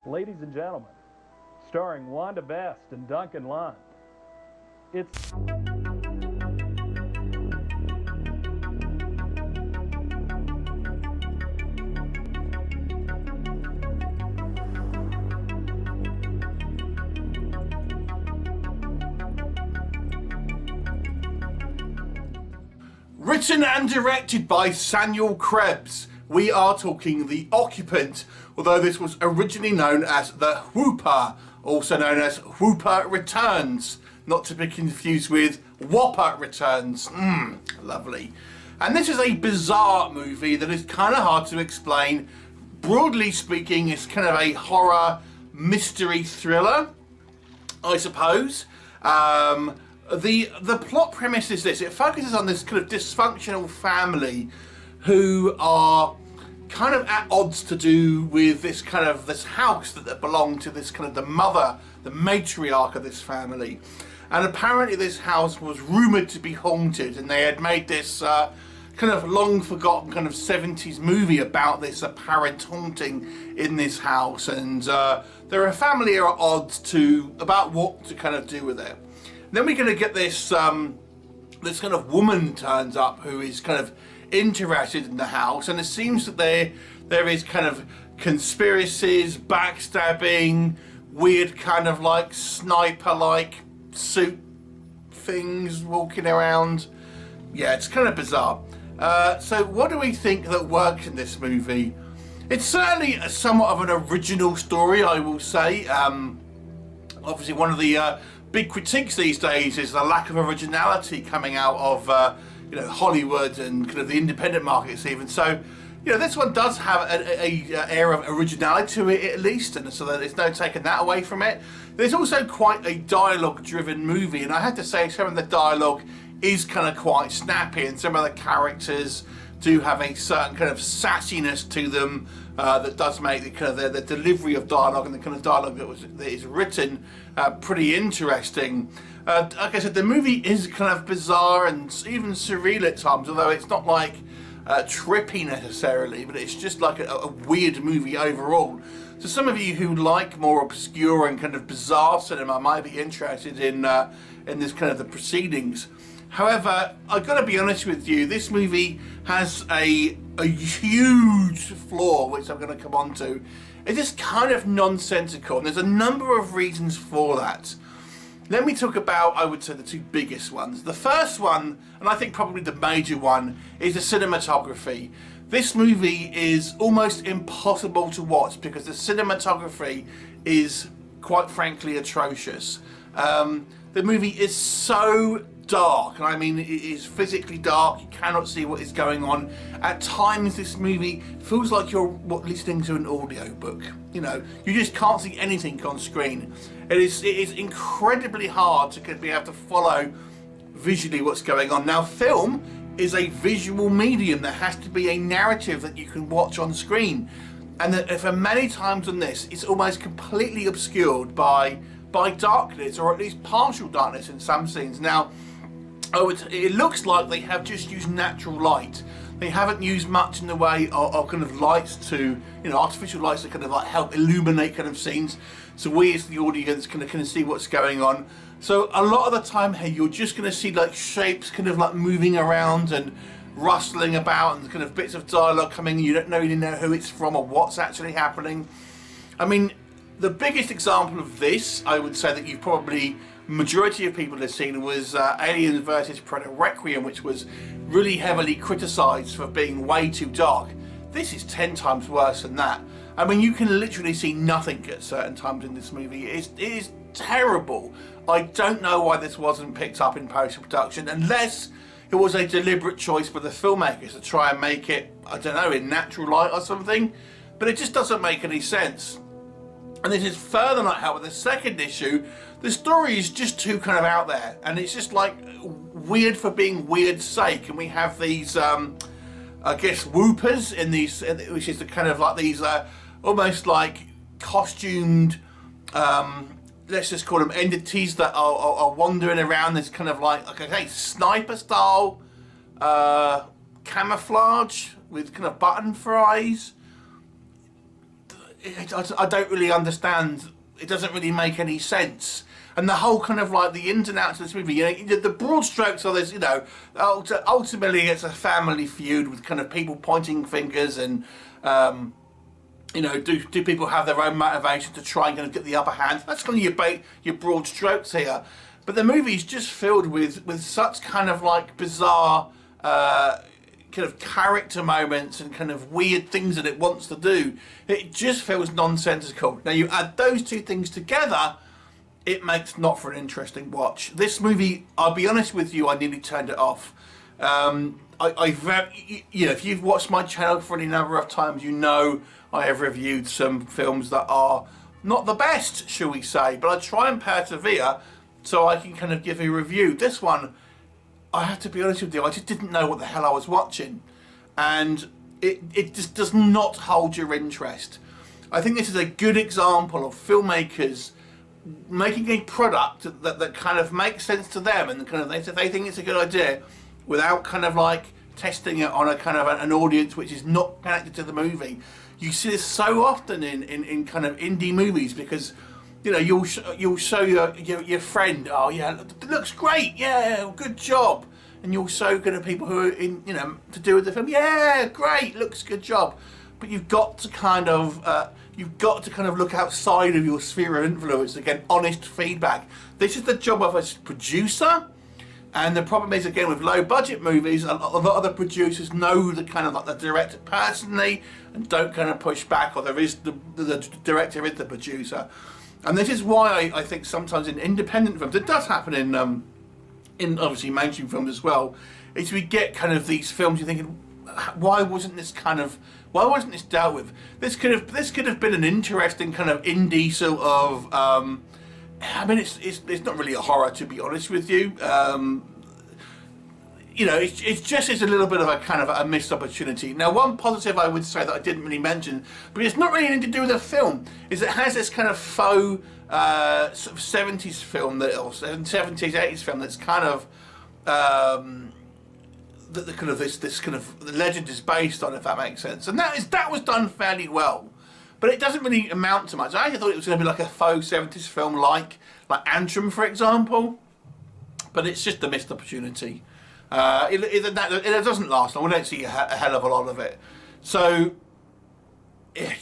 Ladies and gentlemen, starring Wanda Best and Duncan Lund, it's... Written and directed by Samuel Krebs, we are talking The Occupant, although this was originally known as The Whooper, also known as Whooper Returns, not to be confused with Whopper Returns. Lovely. And this is a bizarre movie that is kind of hard to explain. Broadly speaking, it's kind of a horror mystery thriller, I suppose. The plot premise is this: it focuses on this kind of dysfunctional family who are kind of at odds to do with this house that belonged to this kind of the mother, the matriarch of this family. And apparently this house was rumoured to be haunted, and they had made this kind of long forgotten kind of 70s movie about this apparent haunting in this house, and they're a family are at odds about what to kind of do with it. Then we're going to get this this kind of woman turns up who is kind of interested in the house, and it seems that there is kind of conspiracies, backstabbing, weird kind of like sniper-like suit things walking around. Yeah, it's kind of bizarre. So what do we think that works in this movie? It's certainly somewhat of an original story, I will say. Obviously one of the big critiques these days is the lack of originality coming out of Hollywood and kind of the independent markets even. So this one does have a air of originality to it at least, and so that there's no taking that away from it. There's also quite a dialogue driven movie, and I have to say some of the dialogue is kind of quite snappy, and some of the characters do have a certain kind of sassiness to them that does make the kind of the delivery of dialogue and the kind of dialogue that is written pretty interesting. Like I said, the movie is kind of bizarre and even surreal at times, although it's not like trippy necessarily, but it's just like a weird movie overall. So some of you who like more obscure and kind of bizarre cinema might be interested in this kind of the proceedings. However, I've got to be honest with you, this movie has a huge flaw, which I'm going to come on to. It is kind of nonsensical, and there's a number of reasons for that. Let me talk about, I would say, the two biggest ones. The first one, and I think probably the major one, is the cinematography. This movie is almost impossible to watch because the cinematography is, quite frankly, atrocious. The movie is so dark, and I mean it is physically dark. You cannot see what is going on. At times this movie feels like you're listening to an audio book. You just can't see anything on screen. It is incredibly hard to be able to follow visually what's going on. Now, film is a visual medium. There has to be a narrative that you can watch on screen, and that for many times on this, it's almost completely obscured by darkness, or at least partial darkness in some scenes. Now, it looks like they have just used natural light. They haven't used much in the way of kind of lights to, artificial lights that kind of like help illuminate kind of scenes, so we as the audience can kind of see what's going on. So a lot of the time here, you're just going to see like shapes kind of like moving around and rustling about, and kind of bits of dialogue coming. You don't really know who it's from or what's actually happening. I mean, the biggest example of this, I would say, that you've probably majority of people have seen was Alien vs Predator Requiem, which was really heavily criticised for being way too dark. This is 10 times worse than that. I mean, you can literally see nothing at certain times in this movie. It is terrible. I don't know why this wasn't picked up in post-production, unless it was a deliberate choice by the filmmakers to try and make it, I don't know, in natural light or something, but it just doesn't make any sense. And this is further not helped with the second issue. The story is just too kind of out there, and it's just like weird for being weird's sake. And we have these, I guess, whoopers in these, which is the kind of like these almost like costumed, let's just call them entities that are wandering around. This kind of like okay, sniper style camouflage with kind of button for eyes. I don't really understand. It doesn't really make any sense. And the whole kind of like the ins and outs of this movie, you know, the broad strokes of this, you know, ultimately it's a family feud with kind of people pointing fingers and, you know, do people have their own motivation to try and kind of get the upper hand? That's kind of your broad strokes here. But the movie's just filled with such kind of like bizarre kind of character moments and kind of weird things that it wants to do. It just feels nonsensical. Now you add those two things together, it makes not for an interesting watch. This movie, I'll be honest with you, I nearly turned it off. You know, if you've watched my channel for any number of times, you know I have reviewed some films that are not the best, shall we say, but I try and persevere so I can kind of give a review. This one, I have to be honest with you, I just didn't know what the hell I was watching, and it just does not hold your interest. I think this is a good example of filmmakers making a product that kind of makes sense to them, and kind of they think it's a good idea without kind of like testing it on a kind of an audience which is not connected to the movie. You see this so often in kind of indie movies, because you know you'll show your friend, oh yeah, it looks great, yeah, good job, and you'll show kind of people who are in, you know, to do with the film, yeah, great, looks good job. But you've got to kind of look outside of your sphere of influence to get honest feedback. This is the job of a producer, and the problem is, again, with low budget movies, a lot of the producers know the kind of like the director personally and don't kind of push back, or there is the director is the producer. And this is why I think sometimes in independent films, it does happen in obviously mainstream films as well, is we get kind of these films you're thinking, why wasn't this dealt with? This could have been an interesting kind of indie sort of. I mean, it's not really a horror, to be honest with you. You know, it's a little bit of a kind of a missed opportunity. Now, one positive I would say that I didn't really mention, but it's not really anything to do with the film, is it has this kind of faux sort of 70s film or 70s, 80s film that's kind of the kind of this kind of the legend is based on, if that makes sense, and that was done fairly well, but it doesn't really amount to much. I actually thought it was going to be like a faux 70s film, like Antrim, for example, but it's just a missed opportunity. It doesn't last long. We don't see a hell of a lot of it, so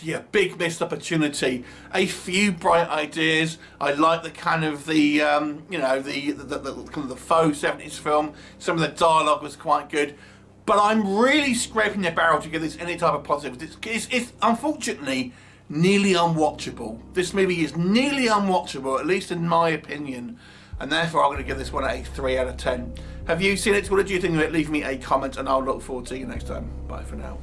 yeah, big missed opportunity. A few bright ideas. I like the kind of the you know, the kind of the faux 70s film. Some of the dialogue was quite good, but I'm really scraping the barrel to give this any type of positive. It's unfortunately nearly unwatchable. This movie is nearly unwatchable, at least in my opinion, and therefore I'm going to give this one a 3 out of 10. Have you seen it? What did you think of it? Leave me a comment and I'll look forward to you next time. Bye for now.